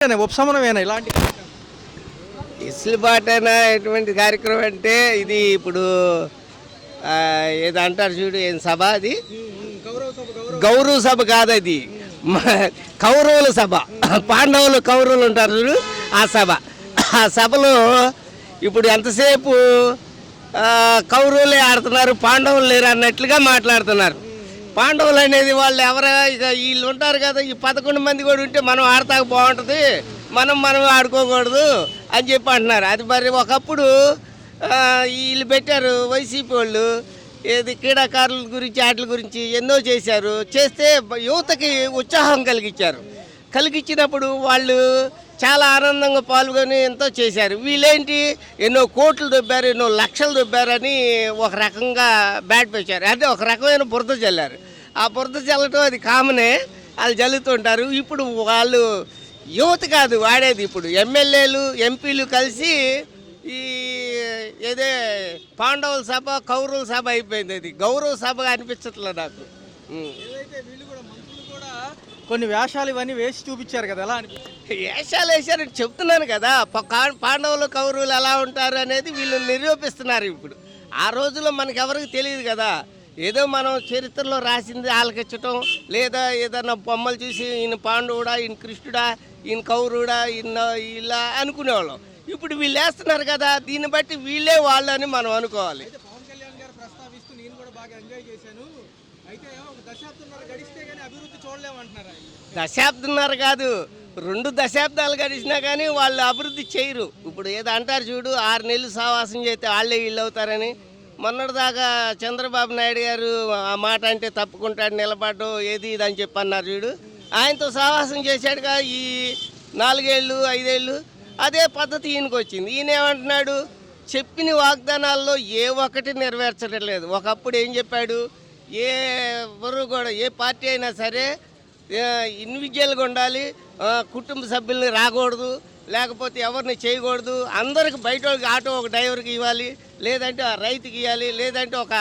ఉపశమనమేనా ఇలాంటి ఇసులుబాటైనా ఎటువంటి కార్యక్రమం అంటే ఇది ఇప్పుడు ఏదో అంటారు చూడు, ఏం సభ అది? గౌరవ సభ కాదు అది, కౌరవుల సభ. పాండవులు కౌరవులు ఉంటారు చూడు, ఆ సభ. ఆ సభలో ఇప్పుడు ఎంతసేపు కౌరవులే ఆడుతున్నారు, పాండవులు లేరు అన్నట్లుగా మాట్లాడుతున్నారు. పాండవులు అనేది వాళ్ళు ఎవరు, ఇక వీళ్ళు ఉంటారు కదా, ఈ 11 మంది కూడా ఉంటే మనం ఆడతాక బాగుంటుంది, మనం ఆడుకోకూడదు అని చెప్పి అంటున్నారు. అది మరి ఒకప్పుడు వీళ్ళు పెట్టారు వైసీపీ వాళ్ళు, ఏది క్రీడాకారుల గురించి వాటి గురించి ఎన్నో చేశారు. చేస్తే యువతకి ఉత్సాహం కలిగించినప్పుడు వాళ్ళు చాలా ఆనందంగా పాల్గొని ఎంతో చేశారు. వీళ్ళేంటి ఎన్నో కోట్లు దొబ్బారు, ఎన్నో లక్షలు దొబ్బారని ఒక రకంగా బ్యాట్ పెట్టారు. అంటే ఒక రకమైన బురద చల్లారు. ఆ బురద చల్లటం అది కామనే, వాళ్ళు చల్లుతుంటారు. ఇప్పుడు వాళ్ళు యువత కాదు వాడేది, ఇప్పుడు ఎమ్మెల్యేలు ఎంపీలు కలిసి ఈ ఏదే పాండవుల సభ కౌరవుల సభ అయిపోయింది. అది గౌరవ సభగా అనిపించట్లే నాకు. కొన్ని వేషాలు ఇవన్నీ వేసి చూపించారు కదా, ఎలా అనిపించింది? వేషాలు వేశారని చెప్తున్నాను కదా, పాండవులు కౌరవులు ఎలా ఉంటారు అనేది వీళ్ళు నిరూపిస్తున్నారు. ఇప్పుడు ఆ రోజుల్లో మనకి ఎవరికి తెలియదు కదా, ఏదో మనం చరిత్రలో రాసింది ఆలకించటం, లేదా ఏదన్నా బొమ్మలు చూసి ఈయన పాండవుడా, ఈయన కృష్ణుడా, ఈయన కౌరుడా, ఈయన ఇలా అనుకునేవాళ్ళం. ఇప్పుడు వీళ్ళు వేస్తున్నారు కదా, దీన్ని బట్టి వీళ్ళే వాళ్ళు అని మనం అనుకోవాలి. పవన్ కళ్యాణ్ గారు ప్రస్తావిస్తూ నేను కూడా బాగా ఎంజాయ్ చేశాను, అయితే ఒక దశాబ్దంన్నర గడిస్తే కానీ అభివృద్ధి చూడలేమంటున్నారు. దశాబ్దంన్నర కాదు, 2 దశాబ్దాలు గడిచినా కానీ వాళ్ళు అభివృద్ధి చేయరు. ఇప్పుడు ఏదో అంటారు చూడు, 6 నెలలు సావాసం చేస్తే వాళ్ళే వీళ్ళు అవుతారని. మొన్నటిదాకా చంద్రబాబు నాయుడు గారు ఆ మాట అంటే తప్పుకుంటాడు, నిలబడ్డం ఏది ఇది అని చెప్పి అన్నారు చూడు. ఆయనతో సావాసం చేశాడుగా ఈ 4 ఏళ్ళు 5 ఏళ్ళు. అదే పద్ధతి ఈయనకు వచ్చింది. ఈయన ఏమంటున్నాడు, చెప్పిన వాగ్దానాల్లో ఏ ఒక్కటి నెరవేర్చడం లేదు. ఒకప్పుడు ఏం చెప్పాడు, ఎవరు కూడా ఏ పార్టీ అయినా సరే ఇండివిజువల్గా ఉండాలి, కుటుంబ సభ్యుల్ని రాకూడదు, లేకపోతే ఎవరిని చేయకూడదు, అందరికి బయట ఆటో ఒక డ్రైవర్కి ఇవ్వాలి, లేదంటే ఆ రైతుకి ఇవ్వాలి, లేదంటే ఒక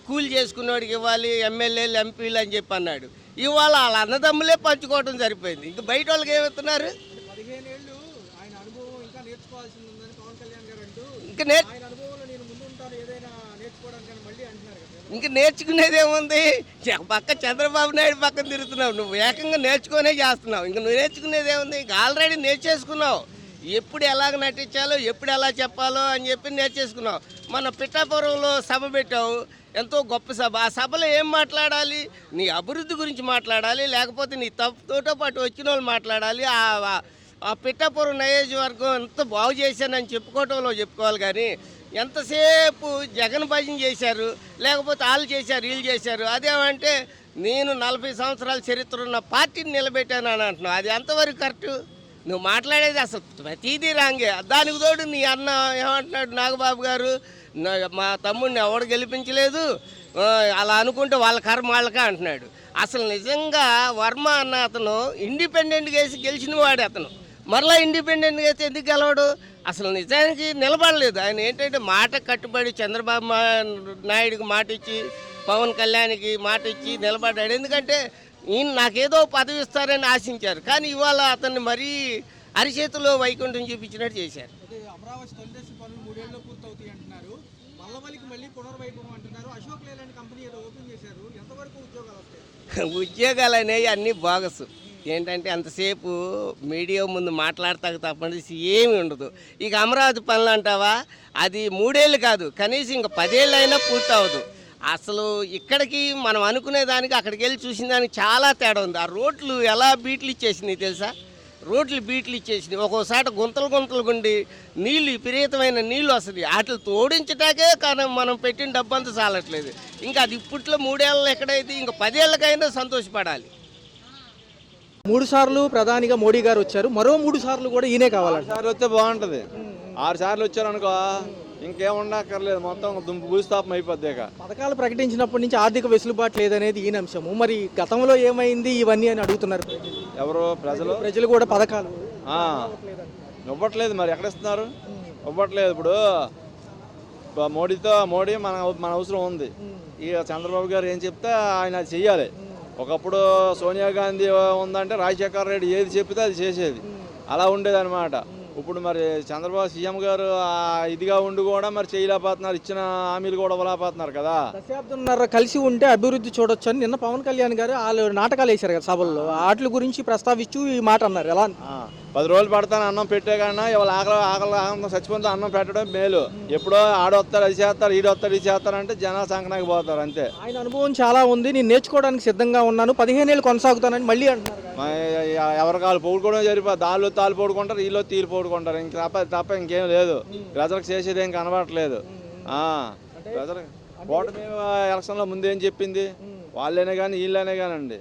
కూలి చేసుకున్నవాడికి ఇవ్వాలి, ఎమ్మెల్యేలు ఎంపీలు అని చెప్పి అన్నాడు. ఇవాళ వాళ్ళ అన్నదమ్ములే పంచుకోవడం సరిపోయింది, ఇంకా బయట వాళ్ళకి ఏమవుతున్నారు? 15 ఏళ్ళు ఆయన అనుభవం ఇంకా నేర్చుకోవాల్సింది ఉందని పవన్ కళ్యాణ్ గారు అంటూ, ఇంకా ఆయన అనుభవంలో నేను ముందుంటాను ఏదైనా నేర్చుకోవడానికి మళ్ళీ అంటున్నారు కదా. ఇంకా నేర్చుకునేది ఏముంది? పక్క చంద్రబాబు నాయుడు పక్కన తిరుగుతున్నావు, నువ్వు ఏకంగా నేర్చుకునే చేస్తున్నావు. ఇంక నువ్వు నేర్చుకునేది ఏముంది? ఇంకా ఆల్రెడీ నేర్చేసుకున్నావు. ఎప్పుడు ఎలాగ నటించాలో, ఎప్పుడు ఎలా చెప్పాలో అని చెప్పి నేర్చేసుకున్నావు. మన పిఠాపురంలో సభ పెట్టావు, ఎంతో గొప్ప సభ. ఆ సభలో ఏం మాట్లాడాలి? నీ అభివృద్ధి గురించి మాట్లాడాలి, లేకపోతే నీ తప్పుతో పాటు వచ్చిన వాళ్ళు మాట్లాడాలి. ఆ పిఠాపురం నియోజకవర్గం ఎంత బాగు చేశానని చెప్పుకోవటంలో చెప్పుకోవాలి. కానీ ఎంతసేపు జగన్ భజన చేశారు, లేకపోతే వాళ్ళు చేశారు వీళ్ళు చేశారు. అదేమంటే నేను 40 సంవత్సరాల చరిత్ర ఉన్న పార్టీని నిలబెట్టాను అని అంటున్నావు. అది ఎంతవరకు కరెక్టు? నువ్వు మాట్లాడేది అసలు ప్రతిదీ రాంగే. దానికి తోడు నీ అన్న ఏమంటున్నాడు, నాగబాబు గారు, మా తమ్ముడిని ఎవడు గెలిపించలేదు, అలా అనుకుంటే వాళ్ళ కర్మ వాళ్ళకే అంటున్నాడు. అసలు నిజంగా వర్మ అన్న అతను ఇండిపెండెంట్గా వేసి గెలిచిన వాడు. అతను మరలా ఇండిపెండెంట్గా అయితే ఎందుకు గెలవడు? అసలు నిజానికి నిలబడలేదు. ఆయన ఏంటంటే మాట కట్టుబడి చంద్రబాబు నాయుడికి మాట ఇచ్చి, పవన్ కళ్యాణ్కి మాట ఇచ్చి నిలబడ్డాడు. ఎందుకంటే ఈయన నాకేదో పదవి ఇస్తారని ఆశించారు, కానీ ఇవాళ అతన్ని మరీ అరిచేతిలో వైకుంఠం చూపించినట్టు చేశారు. అమరావతి తొలిదశ పనులు 3 ఏళ్ళలో పూర్తవుతాయి అంటున్నారు. మల్లవల్లికి మళ్ళీ పునర్వైభవం అంటున్నారు. అశోక్ లేలాండ్ కంపెనీ ఏదో ఓపెన్ చేశారు, ఎంతవరకు ఉద్యోగాలు వస్తాయి? ఉద్యోగాలు అనేవి అన్నీ బోగస్. ఏంటంటే అంతసేపు మీడియా ముందు మాట్లాడతాక తప్పనిసి ఏమి ఉండదు. ఇక అమరావతి పనులు అంటావా, అది 3 ఏళ్ళు కాదు, కనీసం ఇంకా 10 ఏళ్ళు అయినా పూర్తి అవ్వదు. అసలు ఇక్కడికి మనం అనుకునే దానికి అక్కడికి వెళ్ళి చూసిన దానికి చాలా తేడా ఉంది. ఆ రోడ్లు ఎలా బీట్లు ఇచ్చేసినాయి తెలుసా? రోడ్లు బీట్లు ఇచ్చేసినాయి. ఒక్కోసారి గుంతలు గుండి నీళ్ళు, విపరీతమైన నీళ్ళు వస్తుంది. వాటిని తోడించటాకే కానీ మనం పెట్టిన డబ్బంతా చాలట్లేదు. ఇంకా అది ఇప్పట్లో 3 ఏళ్ళు ఎక్కడైతే ఇంకా 10 ఏళ్ళకైనా సంతోషపడాలి. 3 సార్లు ప్రధానిగా మోడీ గారు వచ్చారు, మరో 3 సార్లు కూడా ఈయనే కావాలంట. 6 సార్లు వస్తే బాగుంటుంది. 6 సార్లు వచ్చారనుకో ఇంకేముండక్కర్లేదు, మొత్తం భూస్థాపం అయిపోద్ది. పథకాలు ప్రకటించినప్పటి నుంచి ఆర్థిక వెసులుబాటు లేదనేది ఈయన అంశము. మరి గతంలో ఏమైంది ఇవన్నీ అని అడుగుతున్నారు ఎవరు? ప్రజలు కూడా పథకాలు ఇవ్వట్లేదు. మరి ఎక్కడ ఇస్తున్నారు? ఇవ్వట్లేదు. ఇప్పుడు మోడీ మన అవసరం ఉంది. ఇక చంద్రబాబు గారు ఏం చెప్తే ఆయన అది చెయ్యాలి. ఒకప్పుడు సోనియా గాంధీ ఉందంటే రాజశేఖర రెడ్డి ఏది చెప్తే అది చేసేది. అలా ఉండేదన్నమాట. ఇప్పుడు మరి చంద్రబాబు సీఎం గారు ఇదిగా ఉండి కూడా మరి చేయలేకపోతున్నారు, ఇచ్చిన హామీలు కూడా ఇవ్వలేకపోతున్నారు కదా. దశాబ్దంన్నర కలిసి ఉంటే అభివృద్ధి చూడొచ్చు అని నిన్న పవన్ కళ్యాణ్ గారు వాళ్ళు నాటకాలు వేశారు కదా సభల్లో, వాటి గురించి ప్రస్తావిస్తూ ఈ మాట అన్నారు. ఎలా 10 రోజులు పడతాను అన్నం పెట్టే కన్నా ఇవాళ ఆకలి చచ్చిపోతే అన్నం పెట్టడం మేలు. ఎప్పుడో ఆడొస్తారు అది చేస్తారు, ఈడొస్తారు ఇది చేస్తారు అంటే జనాలు సంకనాకి పోతారు అంతే. ఆయన అనుభవం చాలా ఉంది, నేను నేర్చుకోవడానికి సిద్ధంగా ఉన్నాను, 15 ఏళ్ళు కొనసాగుతానని మళ్ళీ అంటున్నారు. ఎవరి కాళ్ళు పోడుకోవడం సరిపోదు, దాళ్ళు తాళ్ళు పోడుకుంటారు, వీళ్ళు తీరు పోడుకుంటారు, ఇంక తప్ప ఇంకేం లేదు. ప్రజలకు చేసేది ఏం కనబడట్లేదు. ప్రజలకు ఓటమి ఎలక్షన్లో ముందు ఏం చెప్పింది వాళ్ళైనా కానీ వీళ్ళైనా కానండి.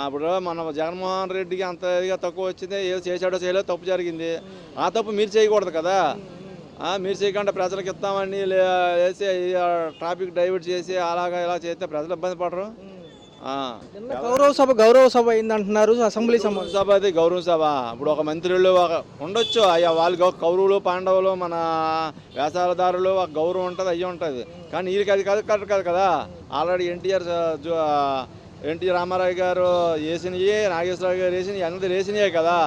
ఇప్పుడు మన జగన్మోహన్ రెడ్డికి అంత ఇదిగా తక్కువ వచ్చింది, ఏదో చేసాడో చేయలేదో తప్పు జరిగింది. ఆ తప్పు మీరు చేయకూడదు కదా. మీరు చేయకుండా ప్రజలకు ఇస్తామని వేసి ట్రాఫిక్ డైవర్ట్ చేసి అలాగా ఇలా చేస్తే ప్రజలు ఇబ్బంది పడరు. గౌరవ సభ అయిందంటున్నారు, అసెంబ్లీ సభ అది గౌరవ సభ. ఇప్పుడు ఒక మంత్రులు ఉండొచ్చు, అయ్యా వాళ్ళు కౌరవులు పాండవులు మన వేసాలదారులు గౌరవం ఉంటుంది, అయ్యి ఉంటుంది. కానీ వీళ్ళకి అది కాదు కరెక్ట్ కాదు కదా. ఆల్రెడీ ఎన్టీ రామారావు గారు వేసినవి, నాగేశ్వరరావు గారు వేసినవి, అందరూ వేసినాయే కదా.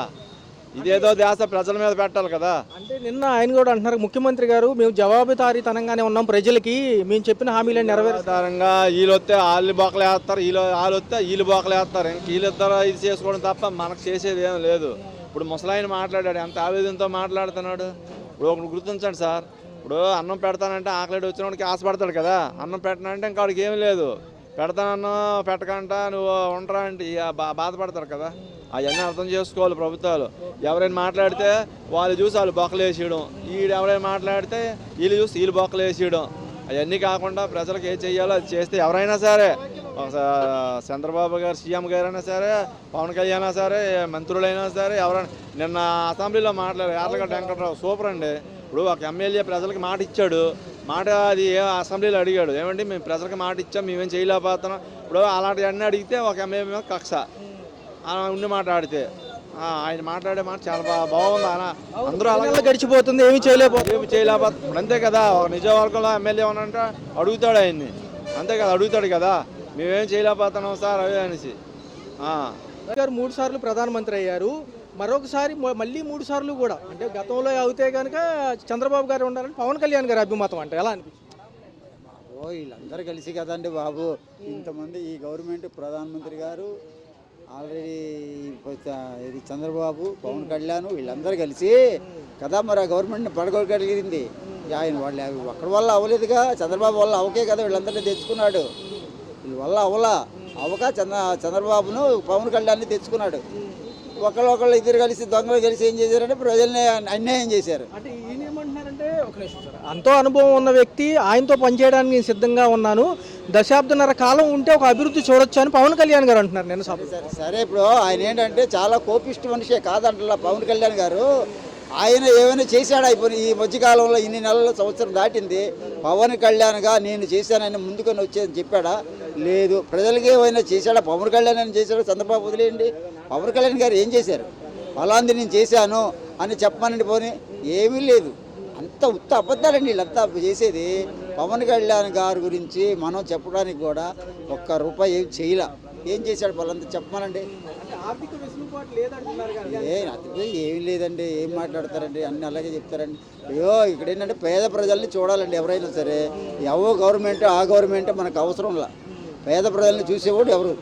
ఇదేదో దేశ ప్రజల మీద పెట్టాలి కదా. అంటే నిన్న ఆయన కూడా అంటున్నారు, ముఖ్యమంత్రి గారు మేము జవాబుదారీతనంగానే ఉన్నాం, ప్రజలకి మేము చెప్పిన హామీలను నెరవేరుతారంగా. వీళ్ళు వస్తే వాళ్ళు బోకలు వేస్తారు, వాళ్ళు వస్తే వీళ్ళు బోకలు వేస్తారు. ఇంక వీళ్ళిద్దరు ఇది చేసుకోవడం తప్ప మనకు చేసేది ఏం లేదు. ఇప్పుడు ముసలాయన మాట్లాడాడు, ఎంత ఆవేదనతో మాట్లాడుతున్నాడు. ఇప్పుడు ఒకటి గుర్తించండి సార్, ఇప్పుడు అన్నం పెడతానంటే ఆకలి వచ్చినోడికి ఆశపడతాడు కదా. అన్నం పెట్టనంటే ఇంకా వాడికి ఏమి లేదు, పెడతానన్ను పెట్టకంట నువ్వు ఉండరా అంటే బాధపడతారు కదా. అవన్నీ అర్థం చేసుకోవాలి ప్రభుత్వాలు. ఎవరైనా మాట్లాడితే వాళ్ళు చూసి వాళ్ళు బొక్కలు వేసేయడం, ఎవరైనా మాట్లాడితే వీళ్ళు చూసి వీళ్ళు బొక్కలు వేసేయడం, అవన్నీ కాకుండా ప్రజలకు ఏం చెయ్యాలో అది చేస్తే ఎవరైనా సరే, చంద్రబాబు గారు సీఎం గారైనా సరే, పవన్ కళ్యాణ్ అయినా సరే, మంత్రులైనా సరే, ఎవరైనా. నిన్న అసెంబ్లీలో మాట్లాడారు యార్లగడ్డ వెంకటరావు, సూపర్ అండి. ఇప్పుడు ఒక ఎమ్మెల్యే ప్రజలకు మాట ఇచ్చాడు, మాట అది అసెంబ్లీలో అడిగాడు, ఏమండి మేము ప్రజలకు మాట ఇచ్చాం మేమేం చేయలేకపోతున్నాం. ఇప్పుడు అలాంటి అన్నీ అడిగితే ఒక ఎమ్మెల్యే మీద కక్ష ఉండి మాట్లాడితే, ఆయన మాట్లాడే మాట చాలా బాగుంది. అందరూ అలాగే గడిచిపోతుంది, ఏమి చేయలేకపోతుంది. ఇప్పుడు అంతే కదా. ఒక నిజవర్గంలో ఎమ్మెల్యే ఉన్నంటే అడుగుతాడు ఆయన్ని, అంతే కదా, అడుగుతాడు కదా మేమేం చేయలేకపోతున్నాం సార్ అవి అనేసి. గారు 3 సార్లు ప్రధానమంత్రి అయ్యారు, మరొకసారి మళ్ళీ 3 సార్లు కూడా, అంటే గతంలో అవుతే కనుక చంద్రబాబు గారు ఉండాలని పవన్ కళ్యాణ్ గారి అభిమతం. అంటే ఎలా అనిపించింది? వీళ్ళందరూ కలిసి కదండి బాబు, ఇంతమంది ఈ గవర్నమెంట్ ప్రధానమంత్రి గారు ఆల్రెడీ ఇది చంద్రబాబు, పవన్ కళ్యాణ్ వీళ్ళందరూ కలిసి కదా మరి ఆ గవర్నమెంట్ని పడగొట్టగలిగింది. ఆయన వాళ్ళు ఒక్కడి వల్ల అవ్వలేదుగా, చంద్రబాబు వల్ల అవకే కదా వీళ్ళందరినీ తెచ్చుకున్నాడు. వీళ్ళ వల్ల అవక చంద్రబాబును పవన్ కళ్యాణ్ని తెచ్చుకున్నాడు. ఒకళ్ళు ఇద్దరు కలిసి దొంగలు కలిసి ఏం చేశారంటే ప్రజల్ని అన్యాయం చేశారు. అంటే ఈయన ఏమంటున్నారంటే, ఒక నిమిషం సార్, ఎంతో అనుభవం ఉన్న వ్యక్తి, ఆయనతో పనిచేయడానికి నేను సిద్ధంగా ఉన్నాను, దశాబ్దన్నర కాలం ఉంటే ఒక అభివృద్ధి చూడొచ్చు అని పవన్ కళ్యాణ్ గారు అంటున్నారు నిన్న సభ. సరే ఇప్పుడు ఆయన ఏంటంటే చాలా కోపిష్టి మనిషే కాదంట పవన్ కళ్యాణ్ గారు. ఆయన ఏమైనా చేశాడు అయిపోయి ఈ మధ్యకాలంలో ఇన్ని నెలల సంవత్సరం దాటింది, పవన్ కళ్యాణ్గా నేను చేశానని ముందుకొని వచ్చేదని చెప్పాడా? లేదు. ప్రజలకి ఏమైనా చేశాడా? పవన్ కళ్యాణ్ అని చేశాడు, చంద్రబాబు వదిలేయండి. పవన్ కళ్యాణ్ గారు ఏం చేశారు? ఫలాంది నేను చేశాను అని చెప్పమనండి, పోనీ ఏమీ లేదు. అంత ఉత్త అబద్ధాలండి వీళ్ళంతా చేసేది. పవన్ కళ్యాణ్ గారి గురించి మనం చెప్పడానికి కూడా ఒక్క రూపాయి ఏం చేయలే. ఏం చేశాడు వాళ్ళంతా చెప్పమనండి. ఏమి లేదండి, ఏం మాట్లాడతారండి, అన్ని అలాగే చెప్తారండి. అయ్యో ఇక్కడ ఏంటంటే పేద ప్రజల్ని చూడాలండి ఎవరైనా సరే. ఎవరో గవర్నమెంట్ ఆ గవర్నమెంట్ మనకు అవసరంలా, పేద ప్రజల్ని చూసేవాడు ఎవరు.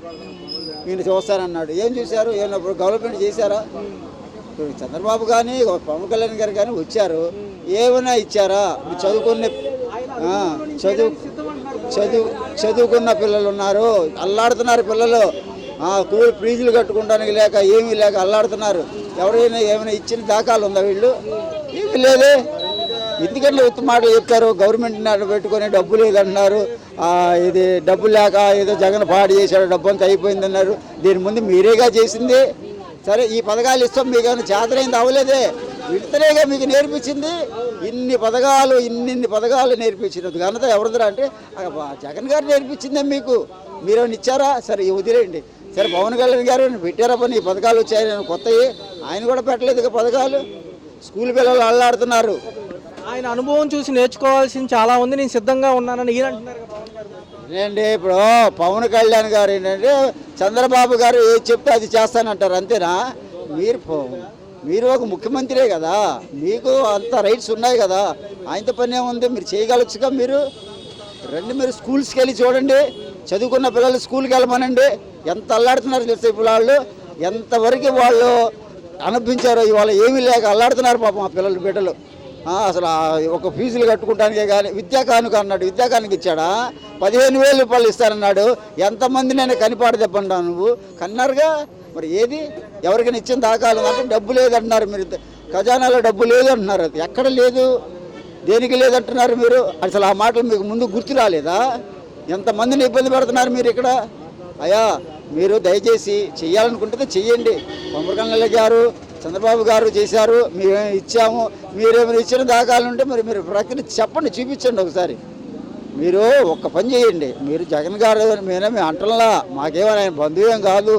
నేను చూస్తానన్నాడు, ఏం చూశారు? ఏమన్నా గవర్నమెంట్ చేశారా? చంద్రబాబు కానీ పవన్ కళ్యాణ్ గారు కానీ వచ్చారు, ఏమైనా ఇచ్చారా? చదువుకున్న పిల్లలు ఉన్నారు, అల్లాడుతున్నారు పిల్లలు. ఫీజులు కట్టుకోవడానికి లేక ఏమీ లేక అల్లాడుతున్నారు. ఎవరైనా ఏమైనా ఇచ్చిన దాఖలు ఉందా? వీళ్ళు ఏమీ లేదే. ఎందుకంటే ఉత్త మాటలు చెప్తారు. గవర్నమెంట్ని అడ్డు పెట్టుకొని డబ్బు లేదన్నారు, ఇది డబ్బు లేక ఏదో జగన్ పాడు చేశాడు, డబ్బు అంతా అయిపోయిందన్నారు. దీని ముందు మీరేగా చేసింది. సరే ఈ పథకాలు ఇస్తాం, మీకు ఏమైనా చేతనైంది అవ్వలేదే. విడతలేగా మీకు నేర్పించింది. ఇన్ని పథకాలు నేర్పించినది ఘనత ఎవరిదిరా అంటే జగన్ గారు నేర్పించిందే మీకు. మీరేమైనా ఇచ్చారా? సరే వదిలేయండి. సరే పవన్ కళ్యాణ్ గారు పెట్టారా పని? ఈ పథకాలు వచ్చాయి కొత్తవి, ఆయన కూడా పెట్టలేదు పథకాలు. స్కూల్ పిల్లలు అల్లాడుతున్నారు. ఆయన అనుభవం చూసి నేర్చుకోవాల్సింది చాలా ఉంది, నేను సిద్ధంగా ఉన్నానని ఈయన అంటున్నారు. ఏంటంటే ఇప్పుడు పవన్ కళ్యాణ్ గారు ఏంటంటే చంద్రబాబు గారు ఏది చెప్తే అది చేస్తానంటారు, అంతేనా? మీరు ఒక ముఖ్యమంత్రే కదా, మీకు అంత రైట్స్ ఉన్నాయి కదా, ఆయనతో పని ఏముంది, మీరు చేయగలచ్చుగా. మీరు రండి, మీరు స్కూల్స్కి వెళ్ళి చూడండి, చదువుకున్న పిల్లలు స్కూల్కి వెళ్ళమనండి. ఎంత అల్లాడుతున్నారు తెలుసా ఇప్పుడు వాళ్ళు, ఎంతవరకు వాళ్ళు అనుభవించారో. ఇవాళ ఏమీ లేక అల్లాడుతున్నారు పాపం ఆ పిల్లలు బిడ్డలు. అసలు ఒక ఫీజులు కట్టుకుంటానికే కానీ విద్యా కానుక అన్నాడు, విద్యా కానుక ఇచ్చాడా? 15,000 రూపాయలు ఇస్తానన్నాడు. ఎంతమందినైనా కనిపాడు దెబ్బంటా నువ్వు, కన్నారుగా. మరి ఏది ఎవరికైనా ఇచ్చిన దాఖలు అంటే డబ్బు లేదంటున్నారు మీరు, ఖజానాలో డబ్బు లేదు అంటున్నారు. అది ఎక్కడ లేదు, దేనికి లేదంటున్నారు మీరు. అసలు ఆ మాటలు మీకు ముందు గుర్తు రాలేదా? ఎంతమందిని ఇబ్బంది పెడుతున్నారు మీరు ఇక్కడ. అయ్యా మీరు దయచేసి చెయ్యాలనుకుంటే చెయ్యండి. పవన్ కళ్యాణ్ గారు, చంద్రబాబు గారు చేశారు, మేమేమి ఇచ్చాము, మీరేమైనా ఇచ్చిన దాఖలు ఉంటే మరి మీరు ప్రకటన చెప్పండి, చూపించండి ఒకసారి. మీరు ఒక్క పని చేయండి. మీరు జగన్ గారు మేమే అంటలా, మాకేమైనా ఆయన బంధువేం కాదు.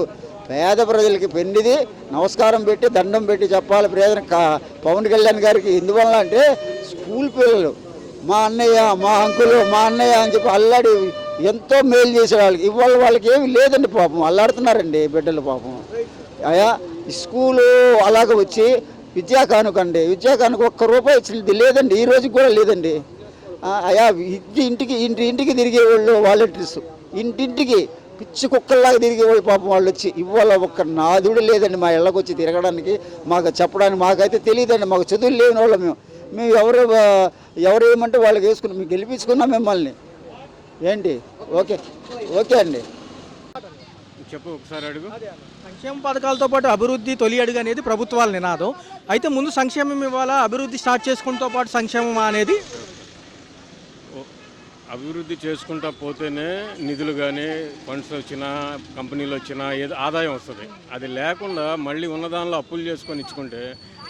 పేద ప్రజలకి పెన్నిది నమస్కారం పెట్టి దండం పెట్టి చెప్పాలి ప్రయోజనం పవన్ కళ్యాణ్ గారికి. ఎందువల్ల అంటే స్కూల్ పిల్లలు మా అన్నయ్య, మా అంకులు, మా అన్నయ్య అని చెప్పి అల్లాడి ఎంతో మేలు చేసే వాళ్ళకి ఇవాళ వాళ్ళకి ఏమి లేదండి పాపం, అల్లాడుతున్నారండి బిడ్డలు పాపం. అయ్యా స్కూలు అలాగ వచ్చి విద్యా కానుకండి, విద్యా కానుక ₹1 ఇచ్చినది లేదండి, ఈ రోజుకి కూడా లేదండి. అయ్యా ఇంటికి తిరిగేవాళ్ళు వాలంటీర్స్, ఇంటింటికి పిచ్చి కుక్కల్లాగా తిరిగేవాళ్ళు పాపం. వాళ్ళు వచ్చి ఇవాళ ఒక్క నాదుడు లేదండి మా ఇళ్ళకి వచ్చి తిరగడానికి, మాకు చెప్పడానికి. మాకైతే తెలియదండి, మాకు చదువులు లేని వాళ్ళు. మేము ఎవరు ఏమంటే వాళ్ళకి వేసుకున్నాం, మేము గెలిపించుకున్నాం మిమ్మల్ని. ఏంటి ఓకే అండి. చెప్పు ఒకసారి అడుగు. సంక్షేమ పథకాలతో పాటు అభివృద్ధి తొలి అడుగు అనేది ప్రభుత్వాల నినాదం. అయితే ముందు సంక్షేమం ఇవ్వాలా, అభివృద్ధి స్టార్ట్ చేసుకుంటూ పాటు సంక్షేమం అనేది అభివృద్ధి చేసుకుంటా పోతేనే నిధులు కానీ ఫండ్స్ వచ్చినా కంపెనీలు వచ్చినా ఏదో ఆదాయం వస్తుంది. అది లేకుండా మళ్ళీ ఉన్నదానిలో అప్పులు చేసుకొని ఇచ్చుకుంటే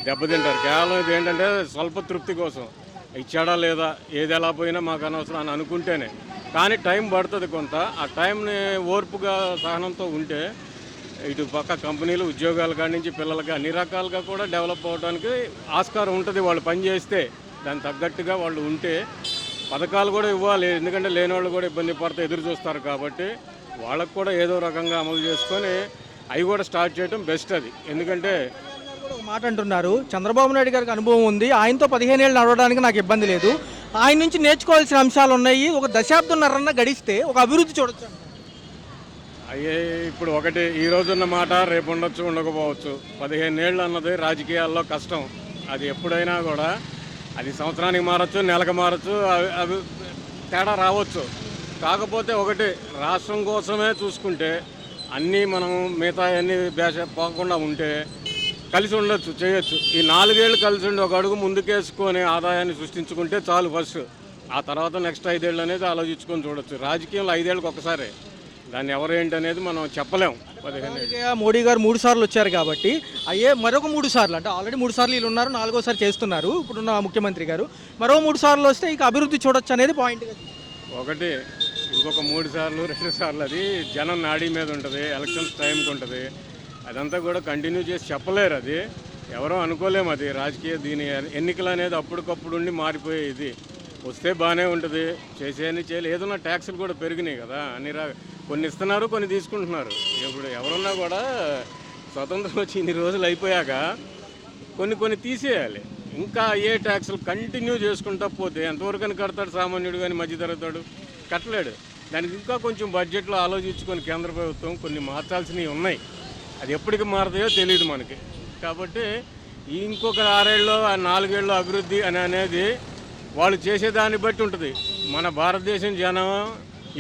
దెబ్బతింటారు. కేవలం ఇది ఏంటంటే స్వల్ప తృప్తి కోసం ఇచ్చాడా లేదా, ఏది ఎలా పోయినా మాకు అనవసరం అని అనుకుంటేనే. కానీ టైం పడుతుంది కొంత. ఆ టైంని ఓర్పుగా సహనంతో ఉంటే ఇటు పక్క కంపెనీలు ఉద్యోగాల కాడి నుంచి పిల్లలకి అన్ని రకాలుగా కూడా డెవలప్ అవ్వడానికి ఆస్కారం ఉంటుంది. వాళ్ళు పని చేస్తే దానికి తగ్గట్టుగా వాళ్ళు ఉంటే పథకాలు కూడా ఇవ్వాలి. ఎందుకంటే లేని వాళ్ళు కూడా ఇబ్బంది పడితే ఎదురు చూస్తారు కాబట్టి వాళ్ళకు కూడా ఏదో రకంగా అమలు చేసుకొని అవి కూడా స్టార్ట్ చేయడం బెస్ట్. అది ఎందుకంటే ఒక మాట అంటున్నారు, చంద్రబాబు నాయుడు గారికి అనుభవం ఉంది, ఆయనతో 15 ఏళ్ళు నడవడానికి నాకు ఇబ్బంది లేదు, ఆయన నుంచి నేర్చుకోవాల్సిన అంశాలు ఉన్నాయి, ఒక దశాబ్దంన్నరన్న గడిస్తే ఒక అభివృద్ధి చూడొచ్చు. అయ్యే ఇప్పుడు ఒకటి ఈ రోజున్న మాట రేపు ఉండొచ్చు, ఉండకపోవచ్చు. 15 ఏళ్ళు అన్నది రాజకీయాల్లో కష్టం. అది ఎప్పుడైనా కూడా అది సంవత్సరానికి మారచ్చు, నెలకు మారచ్చు, అవి తేడా రావచ్చు. కాకపోతే ఒకటి రాష్ట్రం కోసమే చూసుకుంటే అన్నీ మనం మిగతా అన్ని భాష పోకుండా ఉంటే కలిసి ఉండొచ్చు, చేయొచ్చు. ఈ 4 ఏళ్ళు కలిసి ఉండి ఒక అడుగు ముందుకేసుకొని ఆదాయాన్ని సృష్టించుకుంటే చాలు ఫస్ట్. ఆ తర్వాత నెక్స్ట్ 5 ఏళ్ళు అనేది ఆలోచించుకొని చూడొచ్చు. రాజకీయంలో 5 ఏళ్ళకి ఒకసారి, దాన్ని ఎవరేంటి అనేది మనం చెప్పలేం. 15 ఏళ్ళు మోడీ గారు 3 సార్లు వచ్చారు కాబట్టి అయ్యే మరొక 3 సార్లు, అంటే ఆల్రెడీ 3 సార్లు వీళ్ళు ఉన్నారు, 4వసారి చేస్తున్నారు ఇప్పుడున్న ముఖ్యమంత్రి గారు. మరో 3 సార్లు వస్తే ఇక అభివృద్ధి చూడొచ్చు అనేది పాయింట్. ఒకటి ఇంకొక 3 సార్లు 2 సార్లు అది జనం నాడీ మీద ఉంటుంది, ఎలక్షన్స్ టైంకి ఉంటుంది. అదంతా కూడా కంటిన్యూ చేసి చెప్పలేరు. అది ఎవరో అనుకోలేము. అది రాజకీయ దీని ఎన్నికలు అనేది అప్పటికప్పుడు ఉండి మారిపోయే ఇది. వస్తే బాగానే ఉంటుంది, చేసేయని చేయలేదు. ఏదన్నా ట్యాక్సులు కూడా పెరిగినాయి కదా, అన్ని కొన్ని ఇస్తున్నారు, కొన్ని తీసుకుంటున్నారు. ఇప్పుడు ఎవరున్నా కూడా స్వతంత్రం వచ్చి ఇన్ని రోజులు అయిపోయాక కొన్ని తీసేయాలి. ఇంకా ఏ ట్యాక్సులు కంటిన్యూ చేసుకుంటా పోతే ఎంతవరకు కడతాడు సామాన్యుడు కానీ మధ్యతరగతాడు? కట్టలేడు. దానికి ఇంకా కొంచెం బడ్జెట్లో ఆలోచించుకొని కేంద్ర ప్రభుత్వం కొన్ని మార్చాల్సినవి ఉన్నాయి. అది ఎప్పటికి మారుతాయో తెలియదు మనకి. కాబట్టి ఇంకొక 6 ఏళ్ళు 4 ఏళ్ళు అభివృద్ధి అనేది వాళ్ళు చేసేదాన్ని బట్టి ఉంటుంది. మన భారతదేశం జనం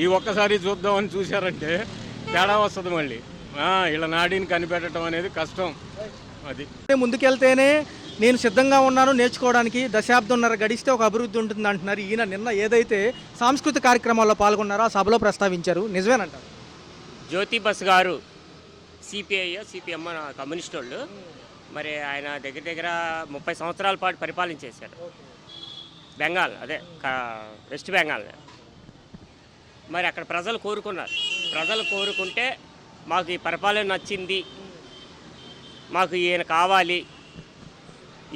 ఈ ఒక్కసారి చూద్దామని చూశారంటే తేడా వస్తుంది. మళ్ళీ ఇలా నాడీని కనిపెట్టడం అనేది కష్టం. అది ముందుకెళ్తేనే నేను సిద్ధంగా ఉన్నాను నేర్చుకోవడానికి, దశాబ్దంన్నర గడిస్తే ఒక అభివృద్ధి ఉంటుంది అంటున్నారు. ఈయన నిన్న ఏదైతే సాంస్కృతిక కార్యక్రమాల్లో పాల్గొన్నారో ఆ సభలో ప్రస్తావించారు, నిజమేనంటారు? జ్యోతి బస్ గారు సిపిఎం కమ్యూనిస్ట్ వాళ్ళు, మరి ఆయన దగ్గర 30 సంవత్సరాల పాటు పరిపాలించేశారు బెంగాల్, అదే వెస్ట్ బెంగాల్. మరి అక్కడ ప్రజలు కోరుకున్నారు. ప్రజలు కోరుకుంటే మాకు ఈ పరిపాలన నచ్చింది, మాకు ఈయన కావాలి,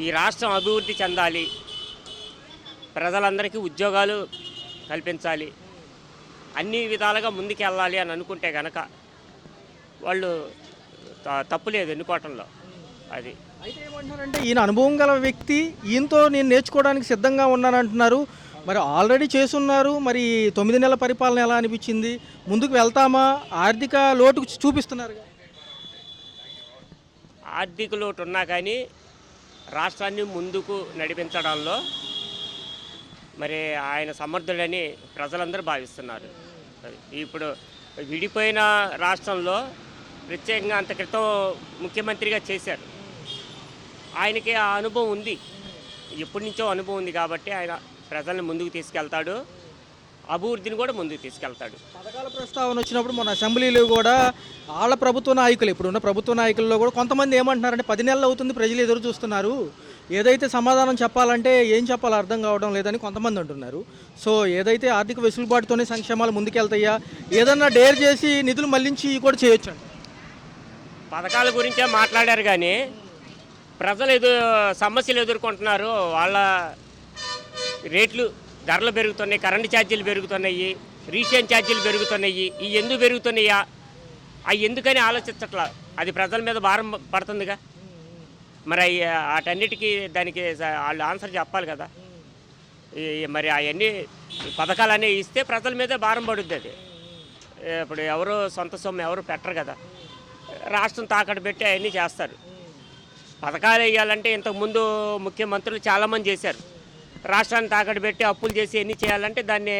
ఈ రాష్ట్రం అభివృద్ధి చెందాలి, ప్రజలందరికీ ఉద్యోగాలు కల్పించాలి, అన్ని విధాలుగా ముందుకెళ్ళాలి అని అనుకుంటే కనుక వాళ్ళు తప్పులేదు ఎన్నుకోవటంలో. అది అయితే ఏమంటున్నారంటే ఈయన అనుభవం గల వ్యక్తి, ఈయనతో నేను నేర్చుకోవడానికి సిద్ధంగా ఉన్నాను అంటున్నారు. మరి ఆల్రెడీ చేసున్నారు. మరి 9 నెలల పరిపాలన ఎలా అనిపించింది? ముందుకు వెళ్తామా? ఆర్థిక లోటు చూపిస్తున్నారు. ఆర్థిక లోటు ఉన్నా కానీ రాష్ట్రాన్ని ముందుకు నడిపించడంలో మరి ఆయన సమర్థుడని ప్రజలందరూ భావిస్తున్నారు. ఇప్పుడు విడిపోయిన రాష్ట్రంలో ప్రత్యేకంగా అంత క్రితం ముఖ్యమంత్రిగా చేశారు. ఆయనకి ఆ అనుభవం ఉంది, ఎప్పటి నుంచో అనుభవం ఉంది కాబట్టి ఆయన ప్రజల్ని ముందుకు తీసుకెళ్తాడు, అభివృద్ధిని కూడా ముందుకు తీసుకెళ్తాడు. పథకాల ప్రస్తావన వచ్చినప్పుడు మన అసెంబ్లీలో కూడా వాళ్ళ ప్రభుత్వ నాయకులు, ఇప్పుడున్న ప్రభుత్వ నాయకుల్లో కూడా కొంతమంది ఏమంటున్నారంటే 10 నెలలు అవుతుంది, ప్రజలు ఎదురు చూస్తున్నారు, ఏదైతే సమాధానం చెప్పాలంటే ఏం చెప్పాలో అర్థం కావడం లేదని కొంతమంది అంటున్నారు. సో ఏదైతే ఆర్థిక వెసులుబాటుతోనే సంక్షేమాలు ముందుకెళ్తాయా, ఏదన్నా డేర్ చేసి నిధులు మళ్లించి కూడా చేయొచ్చు. పథకాల గురించే మాట్లాడారు కానీ ప్రజలు సమస్యలు ఎదుర్కొంటున్నారు. వాళ్ళ రేట్లు, ధరలు పెరుగుతున్నాయి, కరెంటు ఛార్జీలు పెరుగుతున్నాయి, రీఛార్జ్ ఛార్జీలు పెరుగుతున్నాయి. ఇవి ఎందుకు పెరుగుతున్నాయా, అవి ఎందుకని ఆలోచించట్లా. అది ప్రజల మీద భారం పడుతుందిగా. మరి వాటన్నిటికీ దానికి వాళ్ళు ఆన్సర్ చెప్పాలి కదా. మరి అవన్నీ పథకాలన్నీ ఇస్తే ప్రజల మీదే భారం పడుద్ది. అది ఇప్పుడు ఎవరు సొంత సొమ్ము ఎవరు పెట్టరు కదా, రాష్ట్రం తాకట్టు పెట్టి అవన్నీ చేస్తారు. పథకాలు వేయాలంటే ఇంతకుముందు ముఖ్యమంత్రులు చాలామంది చేశారు. రాష్ట్రాన్ని తాకట్టు పెట్టి అప్పులు చేసి ఎన్ని చేయాలంటే దాన్ని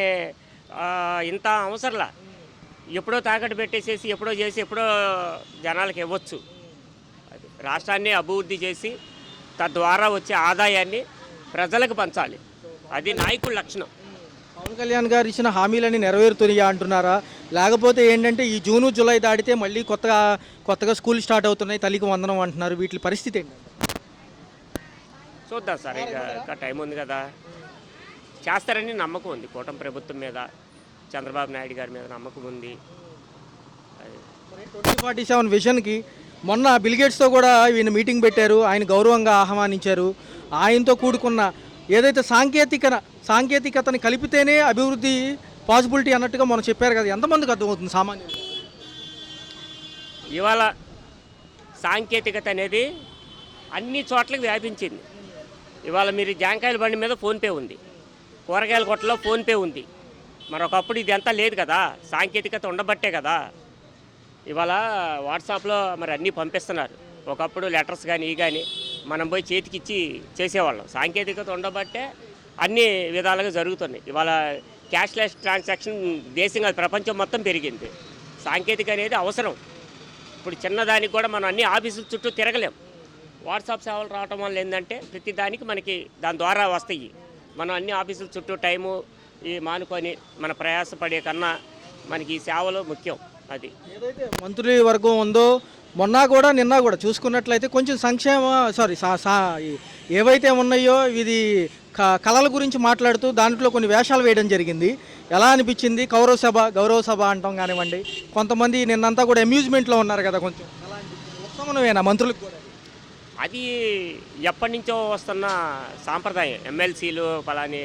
ఇంత అవసరంలా. ఎప్పుడో తాకట్టు పెట్టేసేసి ఎప్పుడో చేసి ఎప్పుడో జనాలకు ఇవ్వచ్చు. అది రాష్ట్రాన్ని అభివృద్ధి చేసి తద్వారా వచ్చే ఆదాయాన్ని ప్రజలకు పంచాలి. అది నాయకుల లక్షణం. పవన్ కళ్యాణ్ గారు ఇచ్చిన హామీలన్నీ నెరవేరుతున్నాయా అంటున్నారా? లేకపోతే ఏంటంటే ఈ జూను జూలై దాటితే మళ్ళీ కొత్తగా స్కూల్ స్టార్ట్ అవుతున్నాయి, తల్లికి వందనం అంటున్నారు, వీటి పరిస్థితి ఏంటి? చూద్దాం సార్, ఇంకా టైం ఉంది కదా, చేస్తారని నమ్మకం ఉంది. కూటమి ప్రభుత్వం మీద, చంద్రబాబు నాయుడు గారి మీద నమ్మకం ఉంది. 2047 విజన్కి మొన్న బిల్గేట్స్తో కూడా ఈయన మీటింగ్ పెట్టారు, ఆయన గౌరవంగా ఆహ్వానించారు. ఆయనతో కూడుకున్న ఏదైతే సాంకేతికతని కలిపితేనే అభివృద్ధి పాసిబిలిటీ అన్నట్టుగా మనం చెప్పారు కదా, ఎంతమందికి అర్థమవుతుంది సామాన్యులు? ఇవాళ సాంకేతికత అనేది అన్ని చోట్లకి వ్యాపించింది. ఇవాళ మీరు జాంకాయల బండి మీద ఫోన్పే ఉంది, కూరగాయల కొట్టలో ఫోన్పే ఉంది. మరొకప్పుడు ఇది అంతా లేదు కదా, సాంకేతికత ఉండబట్టే కదా. ఇవాళ వాట్సాప్లో మరి అన్నీ పంపిస్తున్నారు. ఒకప్పుడు లెటర్స్ కానీ కానీ మనం పోయి చేతికిచ్చి చేసేవాళ్ళం. సాంకేతికత ఉండబట్టే అన్ని విధాలుగా జరుగుతున్నాయి. ఇవాళ క్యాష్లెస్ ట్రాన్సాక్షన్ దేశంగా ప్రపంచం మొత్తం పెరిగింది. సాంకేతిక అనేది అవసరం. ఇప్పుడు చిన్నదానికి కూడా మనం అన్ని ఆఫీసుల చుట్టూ తిరగలేం. వాట్సాప్ సేవలు రావటం వల్ల ఏంటంటే ప్రతి దానికి మనకి దాని ద్వారా వస్తాయి. మనం అన్ని ఆఫీసుల చుట్టూ టైము మానుకొని మన ప్రయాసపడే కన్నా మనకి ఈ సేవలు ముఖ్యం. అది ఏదైతే మంత్రి వర్గం ఉందో నిన్న కూడా చూసుకున్నట్లయితే కొంచెం ఏవైతే ఉన్నాయో ఇది కళల గురించి మాట్లాడుతూ దాంట్లో కొన్ని వేషాలు వేయడం జరిగింది. ఎలా అనిపించింది? గౌరవ సభ అంటాం కానివ్వండి, కొంతమంది నిన్నంతా కూడా అమ్యూజ్మెంట్లో ఉన్నారు కదా, కొంచెం ఉత్సవమేనా మంత్రులకు కూడా? అది ఎప్పటి నుంచో వస్తున్న సాంప్రదాయం. ఎమ్మెల్సీలు పలాని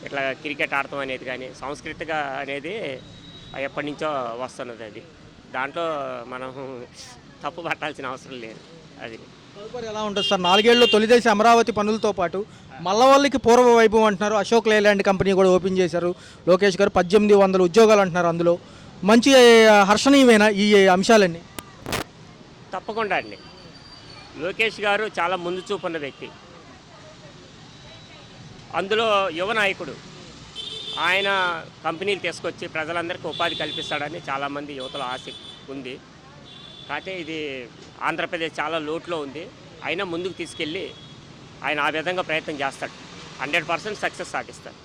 ఇట్లా క్రికెట్ ఆడటం అనేది కానీ సంస్కృతిక అనేది ఎప్పటి నుంచో వస్తున్నది. అది దాంట్లో మనం తప్పు పట్టాల్సిన అవసరం లేదు. అది తదుపరి ఎలా ఉంటుంది సార్? 4 ఏళ్ళలో తొలిదేశ అమరావతి పనులతో పాటు మల్లవల్లికి పూర్వ వైభవం అంటున్నారు. అశోక్ లేలాండ్ కంపెనీ కూడా ఓపెన్ చేశారు లోకేష్ గారు. 1800 ఉద్యోగాలు అంటున్నారు. అందులో మంచి హర్షణీయమైన ఈ అంశాలన్నీ తప్పకుండా అండి. లోకేష్ గారు చాలా ముందు చూపున్న వ్యక్తి, అందులో యువ నాయకుడు. ఆయన కంపెనీలు తీసుకొచ్చి ప్రజలందరికీ ఉపాధి కల్పిస్తాడని చాలామంది యువతలో ఆశ ఉంది. కాకపోతే ఇది ఆంధ్రప్రదేశ్ చాలా లోటులో ఉంది. అయినా ముందుకు తీసుకెళ్ళి ఆయన ఆ విధంగా ప్రయత్నం చేస్తాడు. 100% సక్సెస్ సాధిస్తాడు.